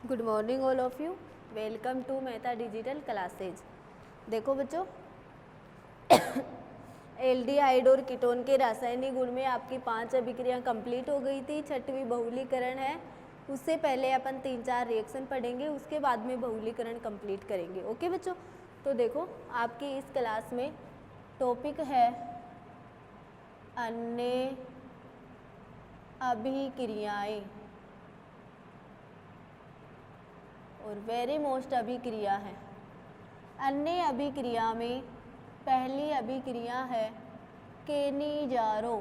Good morning all of you, welcome to Mehta digital classes. देखो बच्चों, aldehyde और ketone के रासायनिक गुण में आपकी 5 अभिक्रियाएं कंप्लीट हो गई थी। 6वीं बहुलीकरण है, उससे पहले अपन 3-4 रिएक्शन पढ़ेंगे, उसके बाद में बहुलीकरण कंप्लीट करेंगे। ओके बच्चों, तो देखो आपकी इस क्लास में टॉपिक है अन्य अभिक्रियाएं और वेरी मोस्ट अभिक्रिया है। अन्य अभिक्रिया में पहली अभिक्रिया है केनिजारो।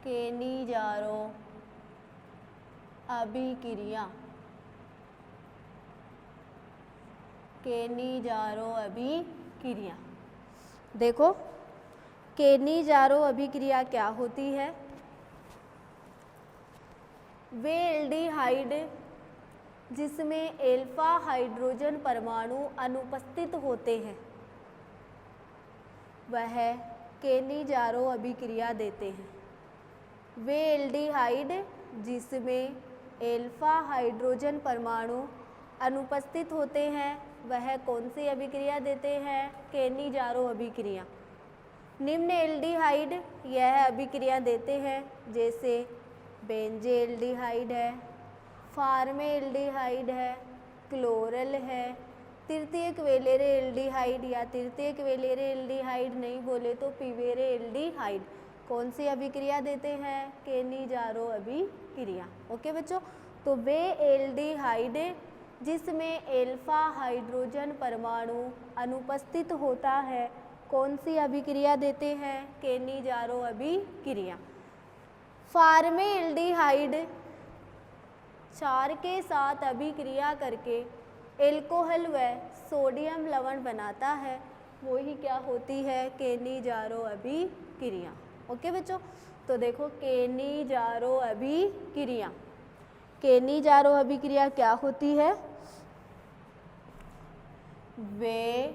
केनिजारो अभिक्रिया, केनिजारो अभिक्रिया। देखो केनिजारो अभिक्रिया क्या होती है। वे एल्डिहाइड जिसमें एल्फा हाइड्रोजन परमाणु अनुपस्थित होते हैं वह केनिजारो अभिक्रिया देते हैं। वे एल्डिहाइड जिसमें एल्फा हाइड्रोजन परमाणु अनुपस्थित होते हैं वह कौन सी अभिक्रिया देते हैं? केनिजारो अभिक्रिया। निम्न एल्डिहाइड यह अभिक्रिया देते हैं, जैसे बेंजेल्डिहाइड है, फार्मेल्डिहाइड है, क्लोरल है, तृतीयक वेलेरे एल्डिहाइड या तृतीयक वेलेरे एल्डिहाइड नहीं बोले तो पिवेरे एल्डिहाइड। कौन सी अभिक्रिया देते हैं? केनिजारो अभिक्रिया। ओके बच्चों, तो वे एल्डिहाइड जिसमें एल्फा हाइड्रोजन परमाणु अनुपस्थित होता है कौन सी अभिक्रिया देते हैं? केनिजारो अभिक्रिया। फार्मेल्डिहाइड 4 के साथ अभिक्रिया करके एल्कोहल व सोडियम लवण बनाता है, वो ही क्या होती है? केनिजारो अभिक्रिया। ओके बच्चों, तो देखो केनिजारो अभिक्रिया, केनिजारो अभिक्रिया क्या होती है? वे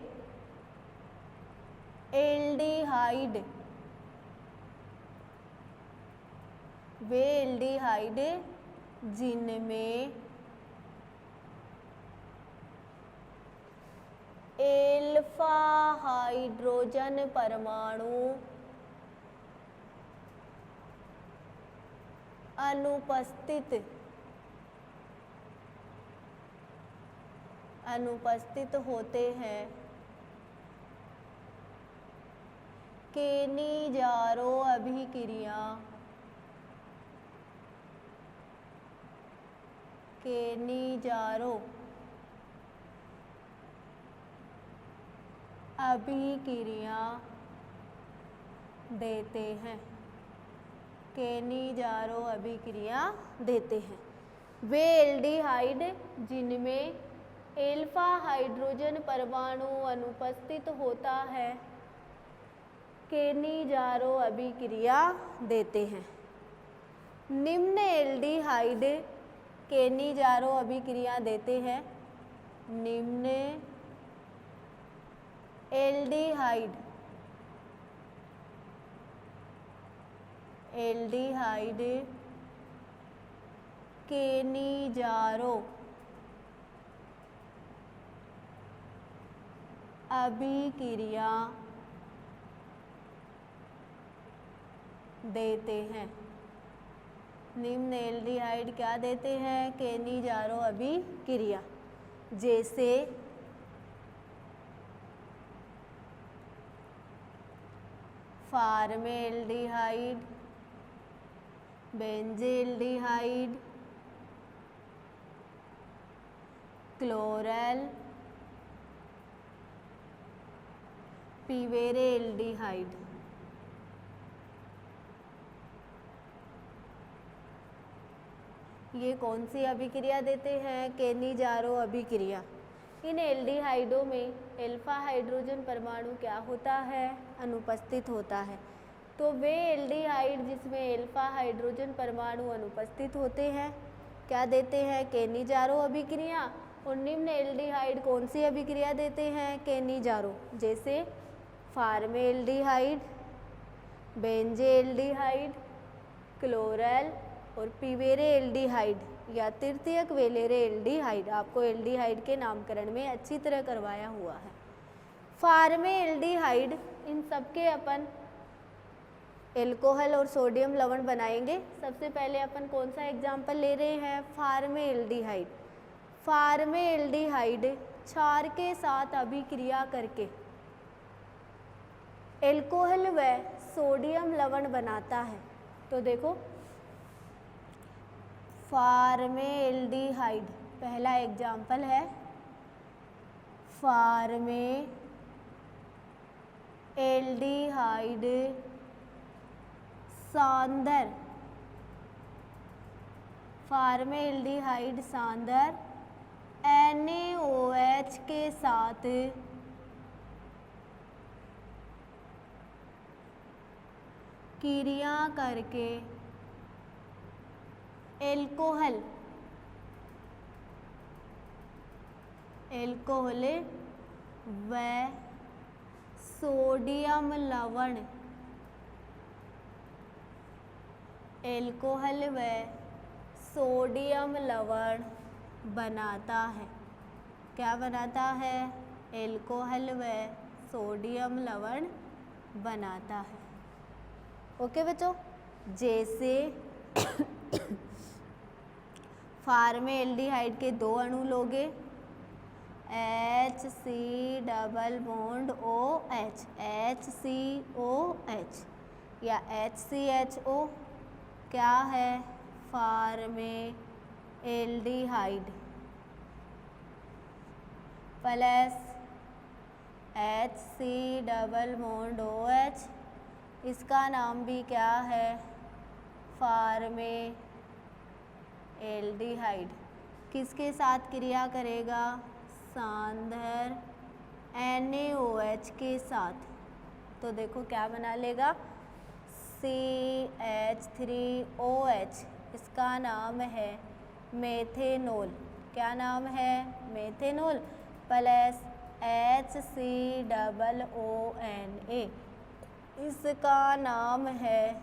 एल्डिहाइड, वे एल्डिहाइड जिनमें एल्फा हाइड्रोजन परमाणु अनुपस्थित होते हैं केनिजारो अभिक्रिया, केनिजारो अभिक्रिया देते हैं, केनिजारो अभिक्रिया देते हैं। वे एल्डिहाइड जिनमें एल्फा हाइड्रोजन परमाणु अनुपस्थित होता है केनिजारो अभिक्रिया देते हैं। निम्न एल्डिहाइड केनिजारो अभिक्रिया देते हैं। निम्न एल्डिहाइड, एल्डिहाइड केनिजारो अभिक्रिया देते हैं। निम्न एल्डिहाइड क्या देते हैं? केनिजारो अभिक्रिया, जैसे फार्मेल्डिहाइड, बेंजेल्डिहाइड, क्लोरल, पिवेरे एल्डिहाइड। ये कौन सी अभिक्रिया देते हैं? केनिजारो अभिक्रिया। इन एल्डिहाइडों में एल्फा हाइड्रोजन परमाणु क्या होता है? अनुपस्थित होता है। तो वे एल्डिहाइड जिसमें एल्फा हाइड्रोजन परमाणु अनुपस्थित होते हैं क्या देते हैं? केनिजारो अभिक्रिया। और निम्न एल्डिहाइड कौन सी अभिक्रिया देते हैं? केनिजारो, जैसे फार्मेल्डिहाइड, बेंजेल्डिहाइड, क्लोरल, और पिवेरे एल्डिहाइड या तृतीयक वेलेरे एल्डिहाइड आपको एल्डिहाइड के नामकरण में अच्छी तरह करवाया हुआ है। फार्मे एल्डिहाइड इन सबके अपन एल्कोहल और सोडियम लवण बनाएंगे। सबसे पहले अपन कौन सा एग्जाम्पल ले रहे हैं, फार्मे एल्डिहाइड। फार्मे एल्डिहाइड क्षार के साथ अभिक्रिया करके एल्कोहल व सोडियम लवण बनाता है। तो देखो फार्मे एल्डिहाइड पहला एग्जाम्पल है, फार्मे एल्डिहाइड सांदर, फार्मे एल्डिहाइड सांदर NaOH के साथ क्रिया करके एल्कोहल व सोडियम लवण, एल्कोहल व सोडियम लवण बनाता है। क्या बनाता है, एल्कोहल व सोडियम लवण बनाता है। ओके बच्चों, जैसे फार्मे एल्डिहाइड के दो अणु लोगे, HC double bond OH, HCOH या HCHO क्या है, formaldehyde plus HC double bond OH, इसका नाम भी क्या है, फार्मे एल्डिहाइड। किसके साथ क्रिया करेगा, सांदर NaOH के साथ। तो देखो क्या बना लेगा, CH3OH, इसका नाम है मेथेनॉल। क्या नाम है, मेथेनॉल प्लस HCOONA, इसका नाम है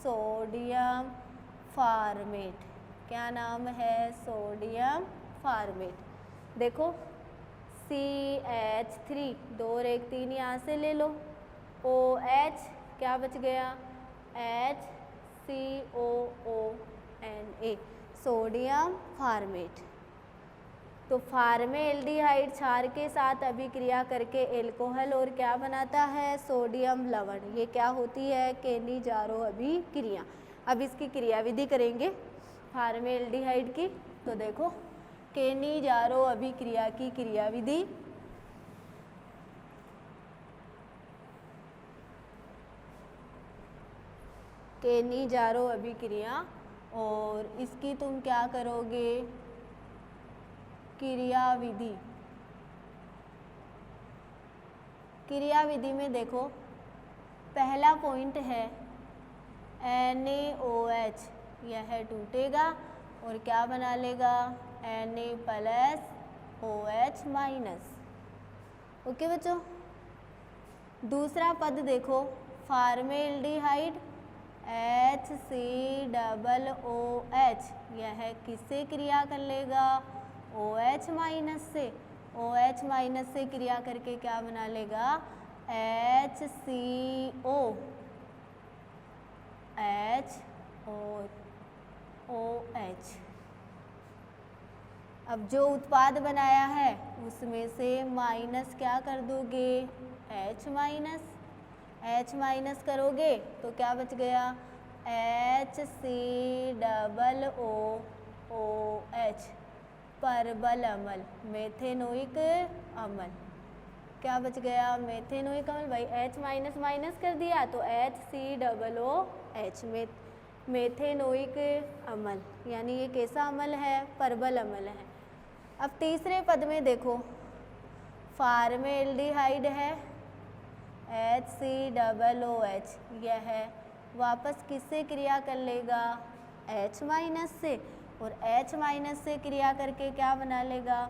सोडियम फार्मेट। क्या नाम है, सोडियम फार्मेट। देखो CH3 2 और 1 3 यहाँ से ले लो, OH क्या बच गया, HCOONA, सोडियम फार्मेट। तो फार्मे एल्डिहाइड क्षार के साथ अभिक्रिया करके एल्कोहल और क्या बनाता है, सोडियम लवण। ये क्या होती है, केनी-जारो अभिक्रिया। अब इसकी क्रियाविधि करेंगे फार्मे एल्डिहाइड की। तो देखो केनी-जारो अभिक्रिया की क्रियाविधि, केनी-जारो अभिक्रिया, और इसकी तुम क्या करोगे, क्रियाविधि। क्रियाविधि में देखो पहला पॉइंट है NaOH, यह टूटेगा और क्या बना लेगा, Na plus OH minus. Okay बच्चों, दूसरा पद देखो, फार्मे एल्डिहाइड HCOOH, यह किससे क्रिया कर लेगा, OH माइनस से। OH माइनस से क्रिया करके क्या बना लेगा, HCOH और OH। अब जो उत्पाद बनाया है उसमें से माइनस क्या कर दोगे, H माइनस। H माइनस करोगे तो क्या बच गया, HCOOH, परबल अम्ल, मेथेनोइक अम्ल। क्या बच गया, मेथेनोइक अम्ल। भाई H माइनस माइनस कर दिया तो HCOOH, मेथेनोइक अम्ल, यानी ये कैसा अम्ल है, परबल अम्ल है। अब तीसरे पद में देखो, फार्मे एल्डिहाइड है HCOOH, यह वापस किससे क्रिया कर लेगा, H माइनस से, और H माइनस से क्रिया करके क्या बना लेगा,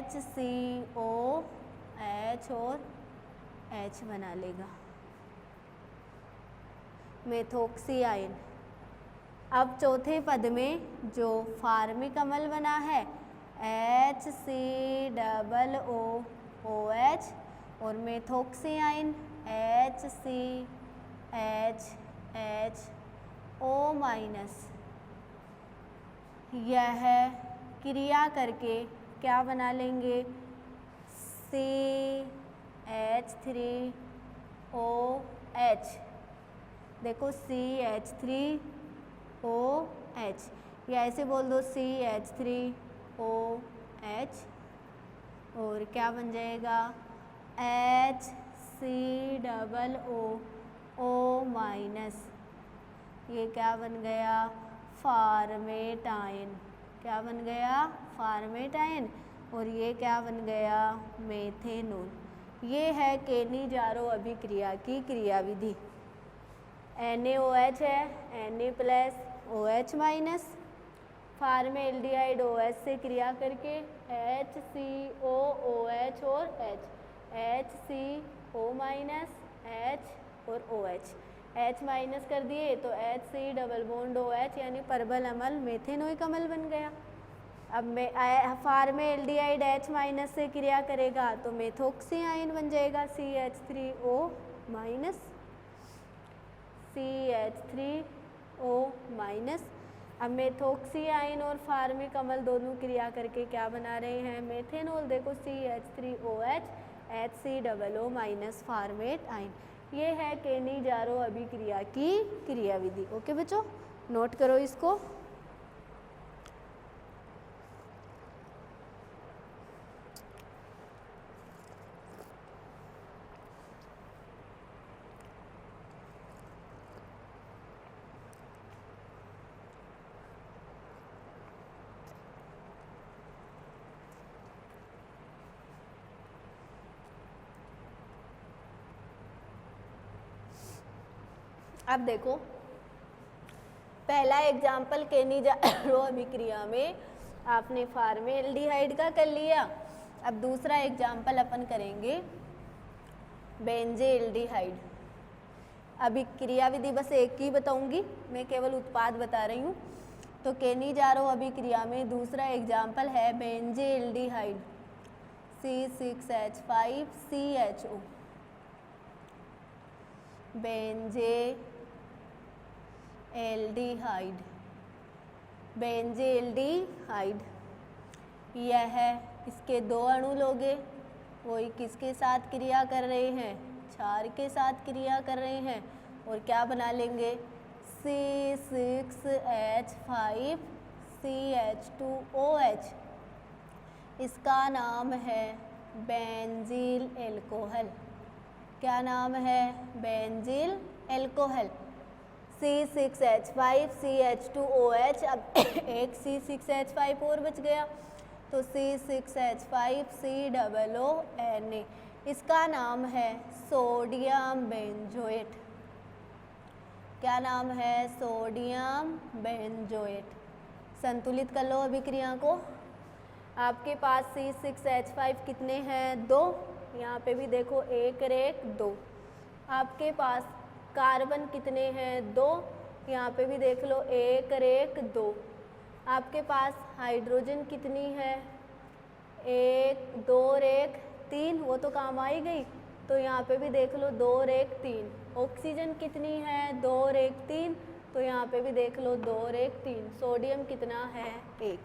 HCOH और H बना लेगा, मेथोक्सी आयन। अब चौथे पद में जो फार्मिक अम्ल बना है HCOOH और मेथोक्सियाइन HCHHO-, यह क्रिया करके क्या बना लेंगे CH3OH। देखो CH3OH, या ऐसे बोल दो CH3OH, और क्या बन जाएगा HCOO-, ये क्या बन गया फार्मेटाइन। क्या बन गया फार्मेटाइन, और ये क्या बन गया मेथेनॉल। ये है केनी-जारो अभिक्रिया की क्रियाविधि। NaOH है Na+OH-, फार्मेल्डिहाइड OH से क्रिया करके HCOOH और H, HCO- H और OH, H- कर दिए तो HC⋯OH यानी परबल अम्ल मेथेनोइक अम्ल बन गया। अब फार्मेल्डिहाइड H- से क्रिया करेगा तो मेथोक्सियाइन बन जाएगा CH3O-, CH3O-। अब मेथोक्सियाइन और फार्मिक अम्ल दोनों क्रिया करके क्या बना रहे हैं मेथेनॉल। देखो CH3OH HCOO- फार्मेटाइन। ये है केनी-जारो अभिक्रिया की क्रियाविधि। ओके बच्चों, नोट करो इसको। अब देखो पहला एग्जाम्पल केनी-जारो अभिक्रिया में आपने फार्मेल्डिहाइड का कर लिया। अब दूसरा एग्जाम्पल अपन करेंगे बेंजेल्डिहाइड। अभी क्रियाविधि बस एक ही बताऊंगी, मैं केवल उत्पाद बता रही हूँ। तो केनी-जारो अभिक्रिया में दूसरा एग्जाम्पल है बेंजेल्डिहाइड C6H5CHO। बेंजेल्डिहाइड, यह इसके दो अणु लोगे, वही किसके साथ क्रिया कर रहे हैं क्षार के साथ क्रिया कर रहे हैं, और क्या बना लेंगे C6H5CH2OH। इसका नाम है बेंजील एल्कोहल। क्या नाम है बेंजील एल्कोहल। C6H5CH2OH, अब एक C6H5 और बच गया तो C6H5COONA। इसका नाम है सोडियम बेंजोएट। क्या नाम है सोडियम बेंजोएट। संतुलित कर लो अभिक्रिया को। आपके पास C6H5 कितने हैं 2, यहाँ पे भी देखो 1 और 1 2। आपके पास कार्बन कितने हैं 2, यहाँ पे भी देख लो 1 और 1 2। आपके पास हाइड्रोजन कितनी है 1 2 और 1 3, वो तो काम आई गई, तो यहाँ पे भी देख लो 2 और 1 3। ऑक्सीजन कितनी है 2 और 1 3, तो यहाँ पे भी देख लो 2 और 1 3। सोडियम कितना है 1।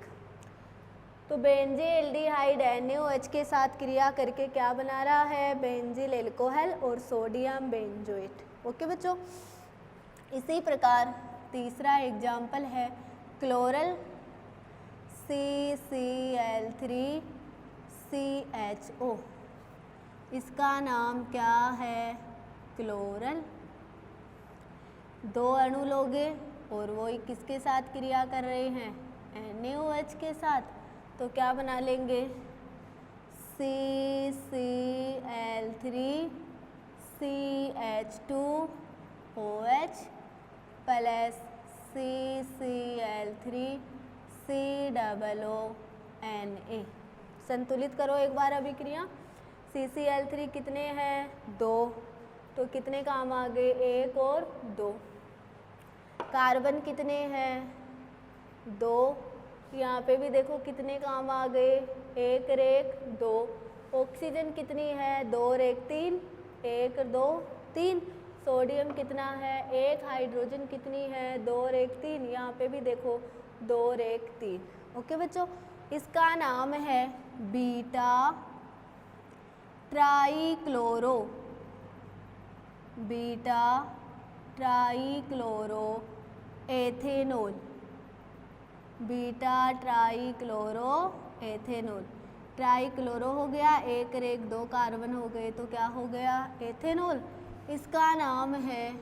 तो बेंजेल्डिहाइड NaOH के साथ क्रिया करके क्या बना रहा है बेंजील एल्कोहल और सोडियम बेंजोएट। ओके बच्चों, इसी प्रकार तीसरा एग्जाम्पल है क्लोरल CCl3CHO। इसका नाम क्या है क्लोरल। दो अणु लोगे और वो किसके साथ क्रिया कर रहे हैं NaOH के साथ, तो क्या बना लेंगे CCl3CH2OH प्लस CCl3COONA। संतुलित करो एक बार अभिक्रिया। CCl3 कितने हैं 2, तो कितने काम आ गए 1 और 2। कार्बन कितने हैं 2, यहाँ पे भी देखो कितने काम आ गए 1 और 1 2। ऑक्सीजन कितनी है 2 और 1 3, 1 2 3। सोडियम कितना है 1, हाइड्रोजन कितनी है 2 और 1 3, यहाँ पे भी देखो 2 और 1 3। ओके बच्चों, इसका नाम है beta trichloro, beta trichloro ethanol, beta trichloro ethanol. Trichloro हो गया 1 और 1 2 कार्बन हो गए तो क्या हो गया एथेनॉल। इसका नाम है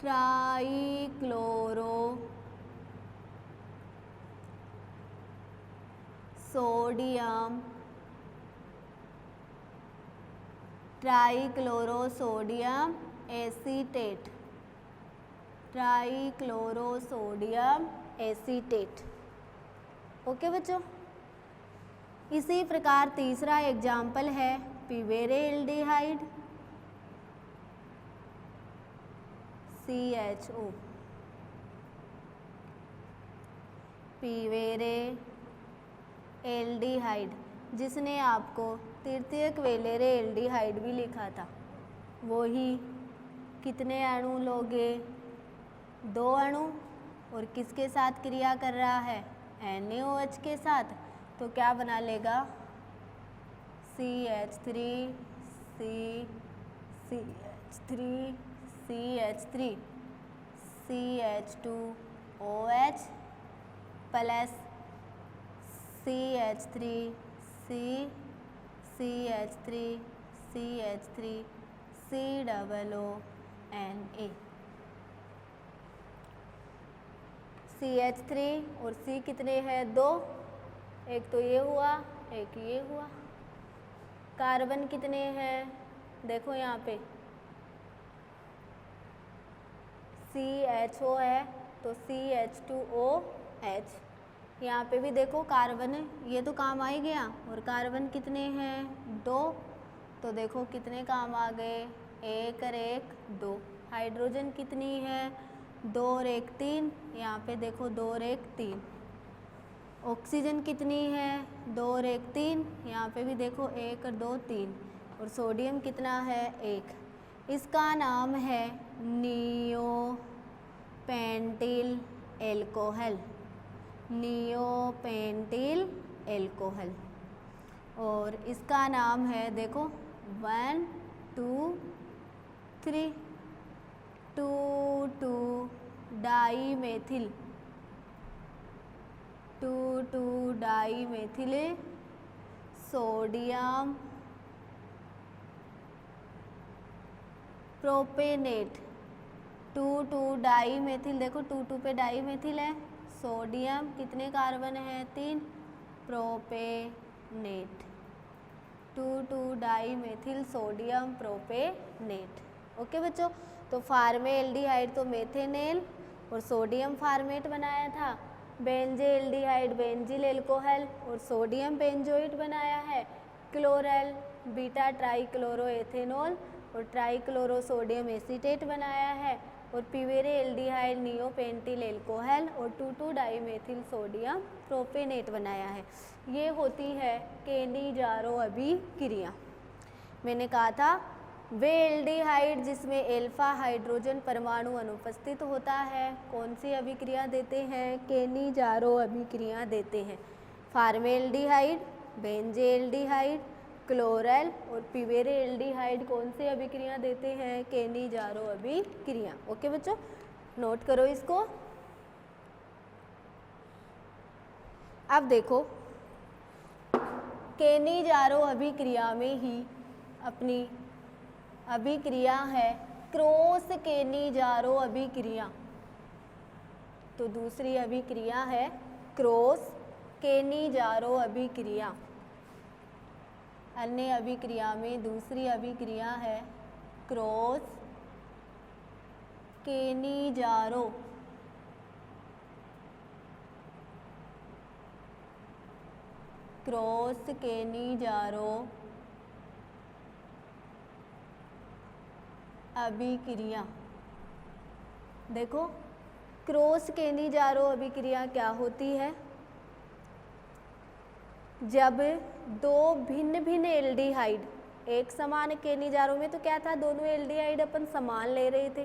trichloro sodium, trichloro sodium acetate, trichloro sodium acetate. Okay बच्चों, इसी प्रकार तीसरा एग्जाम्पल है पिवेरेल्डिहाइड CHO, पिवेरेल्डिहाइड, जिसने आपको तृतीयक वेलेरे एल्डिहाइड भी लिखा था। वो ही कितने अणु लोगे 2 अणु, और किसके साथ क्रिया कर रहा है NaOH के साथ, तो क्या बना लेगा CH3 CH3 CH3 CH2OH plus CH3 CH3 CH3 COONA। CH3 और C कितने हैं 2, एक तो ये हुआ एक ये हुआ। कार्बन कितने हैं देखो यहाँ पे CHO है तो CH2OH, यहाँ पे भी देखो कार्बन है, ये तो काम आ ही गया। और कार्बन कितने हैं 2, तो देखो कितने काम आ गए 1 और 1 2। हाइड्रोजन कितनी है 2 और 1 3, यहाँ पे देखो 2 और 1 3। ऑक्सीजन कितनी है 2 और 1 3, यहाँ पे भी देखो 1 और 2 3। और सोडियम कितना है 1। इसका नाम है नियोपेंटिल एल्कोहल, नियोपेंटिल एल्कोहल। और इसका नाम है देखो 1 2 3 2 डाईमेथिल, 2 डाईमेथिल सोडियम प्रोपेनेट, 2 डाईमेथिल, देखो 2 पे डाईमेथिल है, सोडियम कितने कार्बन है 3, प्रोपेनेट, 2 डाईमेथिल सोडियम प्रोपेनेट। ओके बच्चों, तो फार्मेल्डिहाइड तो मेथेनेल और सोडियम फार्मेट बनाया था, बेंजेल्डिहाइड बेंजिल एल्कोहल और सोडियम बेंजोइट बनाया है, क्लोरल बीटा ट्राईक्लोरो एथेनॉल और ट्राईक्लोरो सोडियम एसीटेट बनाया है, और पिवेरेल्डिहाइड नियोपेंटिल एल्कोहल और 2 डाईमेथिल सोडियम प्रोपेनेट बनाया है। ये होती है केनिजारो अभिक्रिया। मैंने कहा था वे एल्डिहाइड जिसमें एल्फा हाइड्रोजन परमाणु अनुपस्थित होता है कौन सी अभिक्रिया देते हैं केनिजारो अभिक्रिया देते हैं। फार्मेल्डिहाइड बेंजेल्डिहाइड क्लोरल और पिवेरेल्डिहाइड कौन से अभिक्रिया देते हैं केनिजारो अभिक्रिया। ओके बच्चों, नोट करो इसको। अब देखो केनिजारो अभिक्रिया में ही अपनी अभिक्रिया है क्रॉस केनिजारो अभिक्रिया, तो दूसरी अभिक्रिया है क्रॉस केनिजारो अभिक्रिया। अन्य अभिक्रिया में दूसरी अभिक्रिया है क्रॉस केनिजारो अभिक्रिया। देखो क्रॉस केनिजारो अभिक्रिया क्या होती है? जब दो भिन्न भिन्न एल्डिहाइड, एक समान केनिजारो में तो क्या था, दोनों एल्डिहाइड अपन समान ले रहे थे।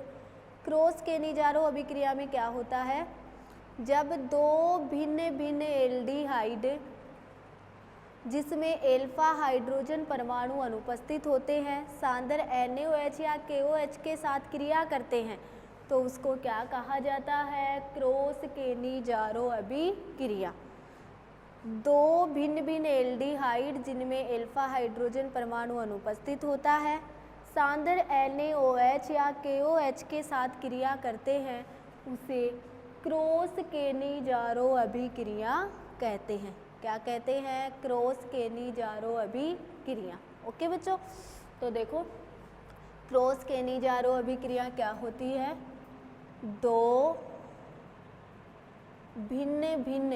क्रॉस केनिजारो अभिक्रिया में क्या होता है? जब दो भिन्न भिन्न एल्डिहाइड जिसमें एल्फा हाइड्रोजन परमाणु अनुपस्थित होते हैं, सांद्र NaOH या KOH के साथ क्रिया करते हैं, तो उसको क्या कहा जाता है? क्रॉस केनिजारो अभिक्रिया। दो भिन्न भिन्न एल्डिहाइड जिनमें एल्फा हाइड्रोजन परमाणु अनुपस्थित होता है, सांद्र NaOH या KOH के साथ क्रिया करते हैं, उसे क्रॉस केनिजारो अभिक्रिया कहते हैं। क्या कहते हैं? क्रॉस केनिजारो अभिक्रिया। ओके बच्चों, तो देखो क्रॉस केनिजारो अभिक्रिया क्या होती है? दो भिन्न भिन्न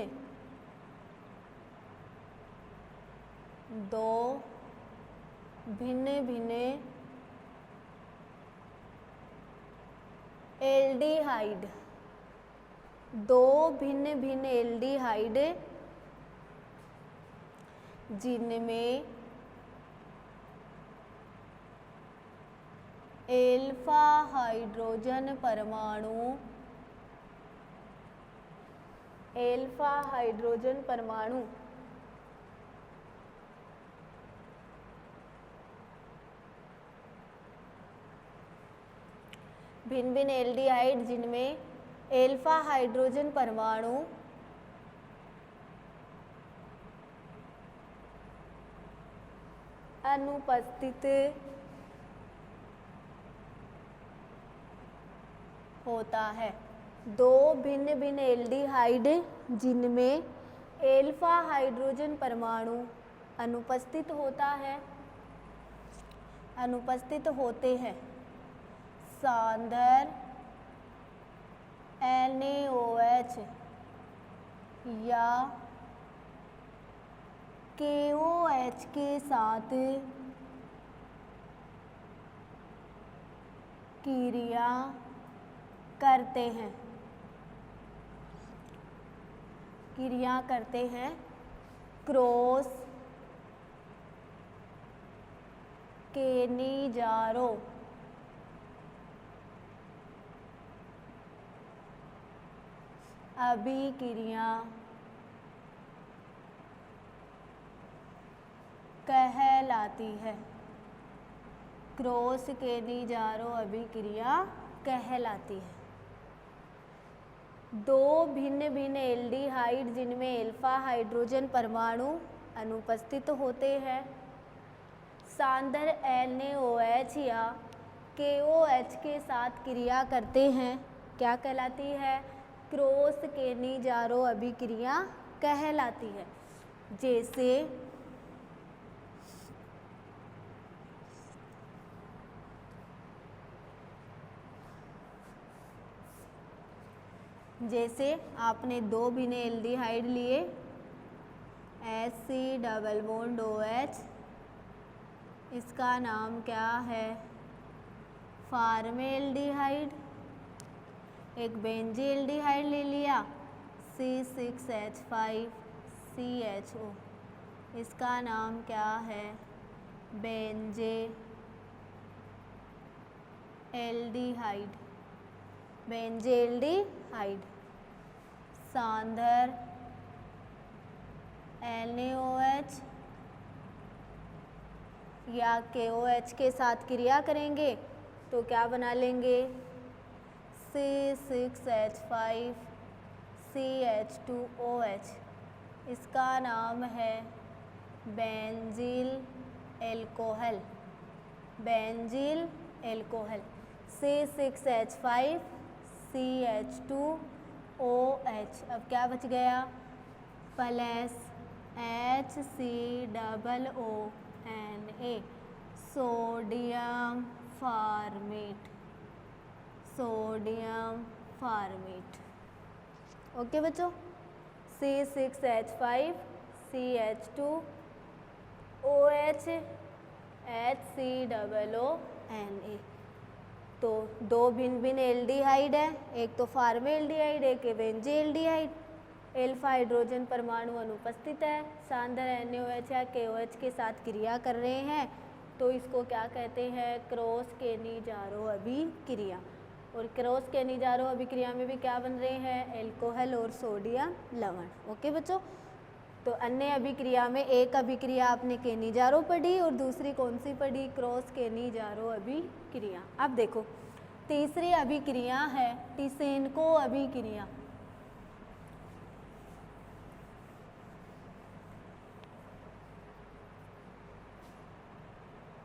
एल्डिहाइड, दो भिन्न भिन्न एल्डिहाइड जिनमें एल्फा हाइड्रोजन परमाणु भिन्न भिन्न एल्डिहाइड जिनमें एल्फा हाइड्रोजन परमाणु अनुपस्थित होता है। दो भिन्न भिन्न एल्डिहाइड जिनमें एल्फा हाइड्रोजन परमाणु अनुपस्थित होते हैं, सांद्र NaOH या KOH के साथ क्रिया करते हैं, क्रॉस केनिजारो अभिक्रिया कहलाती है। क्रॉस केनिजारो अभिक्रिया कहलाती है। दो भिन्न भिन्न एल्डिहाइड जिनमें एल्फा हाइड्रोजन परमाणु अनुपस्थित होते हैं, सांद्र NaOH या KOH के साथ क्रिया करते हैं, क्या कहलाती है? क्रॉस केनिजारो अभिक्रिया कहलाती है। जैसे आपने दो भिन्न एल्डिहाइड लिए, H डबल बॉन्ड OH, इसका नाम क्या है? फॉर्मेल्डिहाइड। एक बेंजील्डिहाइड ले लिया, C6H5CHO, इसका नाम क्या है? बेंजील्डिहाइड। सांद्र NaOH या KOH के साथ क्रिया करेंगे तो क्या बना लेंगे? C6H5CH2OH, इसका नाम है बेंजील एल्कोहल। C6H5CH2OH। अब क्या बच गया? Plus HCOONA, sodium format. Okay बच्चों, C6H5CH2OH HCOONA। तो दो भिन्न भिन्न एल्डिहाइड है, एक तो फॉर्मेल्डिहाइड एक एल्वेंजेल्डिहाइड। एल्फा हाइड्रोजन परमाणु अनुपस्थित है, सांद्र NaOH या KOH के साथ क्रिया कर रहे हैं, तो इसको क्या कहते हैं, क्रॉस केनिजारो अभिक्रिया। और क्रॉस केनिजारो अभिक्रिया में भी क्या बन रहे हैं, एल्कोहल और सोडियम लवण। ओके बच्चों, तो अन्य अभिक्रिया में एक अभिक्रिया आपने केनिजारो पढ़ी और दूसरी कौन सी पढ़ी, क्रॉस केनिजारो अभिक्रिया। अब देखो तीसरी अभिक्रिया है टिसेनको अभिक्रिया।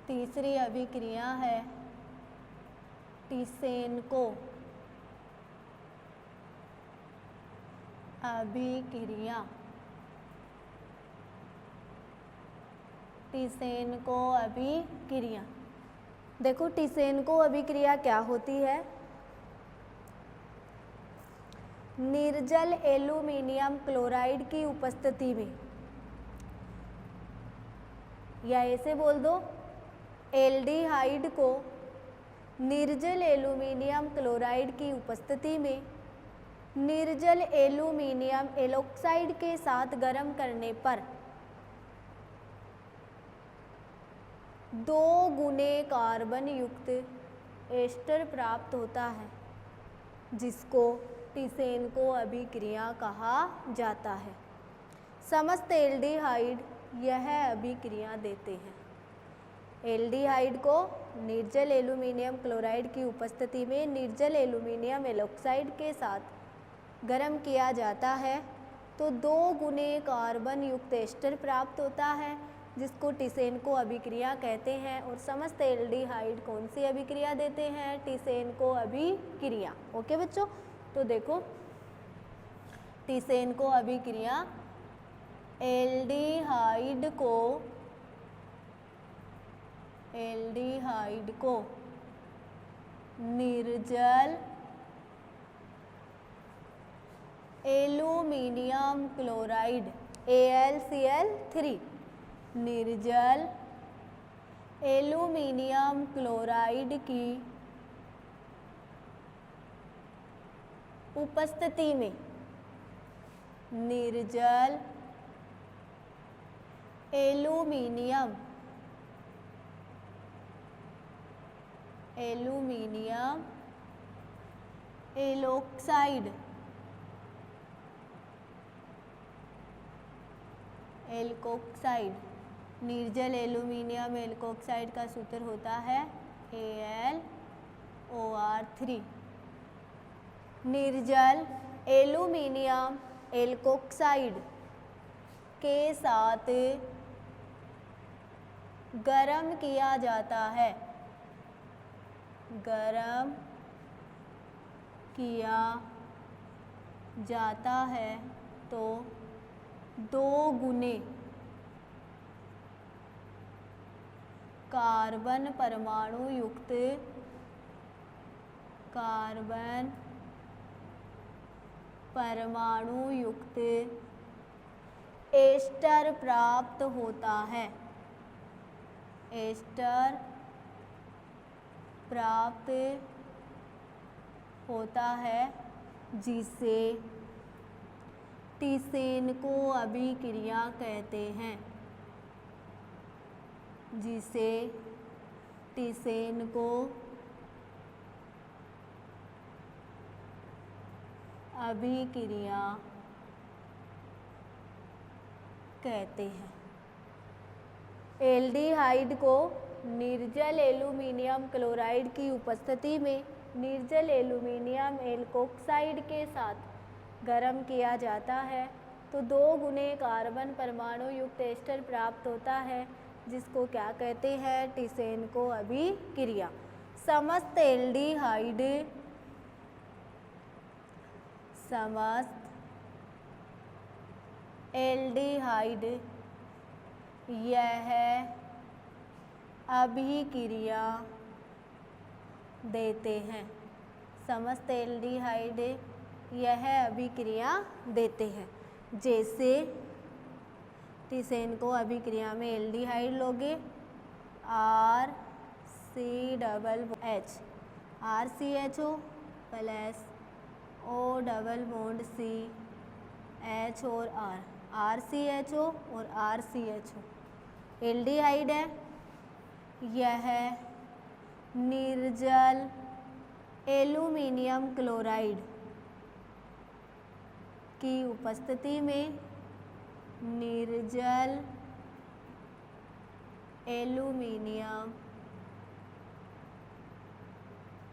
तीसरी अभिक्रिया है टिसेनको अभिक्रिया। टिसेनको अभिक्रिया, देखो टिसेनको अभिक्रिया क्या होती है, निर्जल एल्यूमिनियम क्लोराइड की उपस्थिति में, या ऐसे बोल दो, एल्डिहाइड को निर्जल एल्यूमिनियम क्लोराइड की उपस्थिति में निर्जल एल्यूमिनियम एलॉक्साइड के साथ गर्म करने पर 2 गुने कार्बन युक्त एस्टर प्राप्त होता है, जिसको टिसेनको अभिक्रिया कहा जाता है। समस्त एल्डिहाइड यह अभिक्रिया देते हैं। एल्डिहाइड को निर्जल एल्यूमिनियम क्लोराइड की उपस्थिति में निर्जल एल्यूमिनियम एलॉक्साइड के साथ गर्म किया जाता है तो 2 गुने कार्बन युक्त एस्टर प्राप्त होता है, जिसको टिसेनको अभिक्रिया कहते हैं। और समस्त एल्डिहाइड कौन सी अभिक्रिया देते हैं, टिसेनको अभिक्रिया। ओके बच्चों, तो देखो टिसेनको अभिक्रिया एल्डिहाइड को निर्जल एल्यूमिनियम क्लोराइड AlCl3 निर्जल एल्यूमिनियम क्लोराइड की उपस्थिति में निर्जल एल्यूमिनियम एलॉक्साइड निर्जल एल्यूमिनियम एल्कोक्साइड का सूत्र होता है AlOR3। निर्जल एल्यूमिनियम एल्कोक्साइड के साथ गरम किया जाता है, गरम किया जाता है तो 2 गुने कार्बन परमाणु युक्त एस्टर प्राप्त होता है, एस्टर प्राप्त होता है, जिसे टिसेनको अभिक्रिया कहते हैं, जिसे टिसेनको अभिक्रिया कहते हैं। एल्डिहाइड को निर्जल एल्यूमिनियम क्लोराइड की उपस्थिति में निर्जल एल्यूमिनियम एल्कोक्साइड के साथ गर्म किया जाता है तो 2 गुने कार्बन परमाणु युक्त एस्टर प्राप्त होता है, जिसको क्या कहते हैं, टिसेनको अभिक्रिया। समस्त एल्डिहाइड यह अभिक्रिया देते हैं, समस्त एल्डिहाइड यह अभिक्रिया देते हैं। जैसे टिसेनको अभिक्रिया में एल्डिहाइड लोगे RCH, RCHO plus O double bond C H और R, RCHO और RCHO एल्डिहाइड है। यह निर्जल एल्यूमिनियम क्लोराइड की उपस्थिति में निर्जल एल्यूमिनियम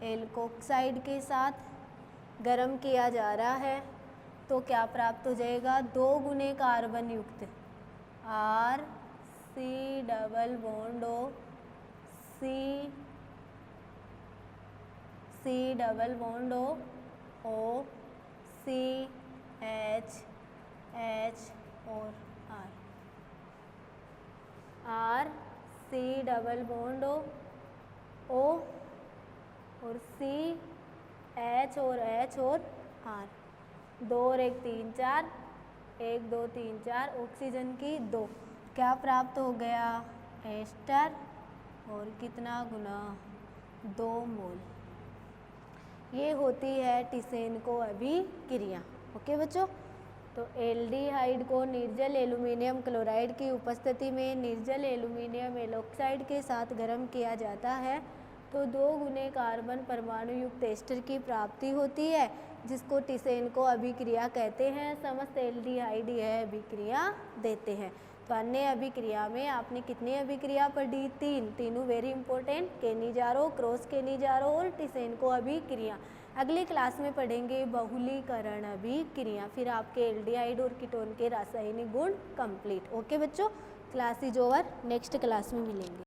एल्कोक्साइड के साथ गर्म किया जा रहा है तो क्या प्राप्त हो जाएगा, 2 गुने कार्बन युक्त R C double bond O C double bond O C H और R C double bond O और C H और R, 2 और 1 3 4, 1 2 3 4, ऑक्सीजन की 2, क्या प्राप्त हो गया, एस्टर और कितना गुना, 2 मोल। ये होती है टिसेनको अभिक्रिया। ओके बच्चों, तो एल्डिहाइड को निर्जल एल्यूमिनियम क्लोराइड की उपस्थिति में निर्जल एल्यूमिनियम एल्कोक्साइड के साथ गर्म किया जाता है तो 2 गुने कार्बन परमाणु युक्त एस्टर की प्राप्ति होती है, जिसको टिसेनको अभिक्रिया कहते हैं। समस्त एल्डिहाइड यह अभिक्रिया देते हैं। तो अन्य अभिक्रिया में आपने कितनी अभिक्रिया पढ़ी, 3, तीनों very important, Cannizzaro, cross Cannizzaro और टिसेनको अभिक्रिया। अगली क्लास में पढ़ेंगे बहुलीकरण अभिक्रिया, फिर आपके एल्डिहाइड और कीटोन के रासायनिक गुण कंप्लीट। ओके बच्चों, class is over, next class में मिलेंगे।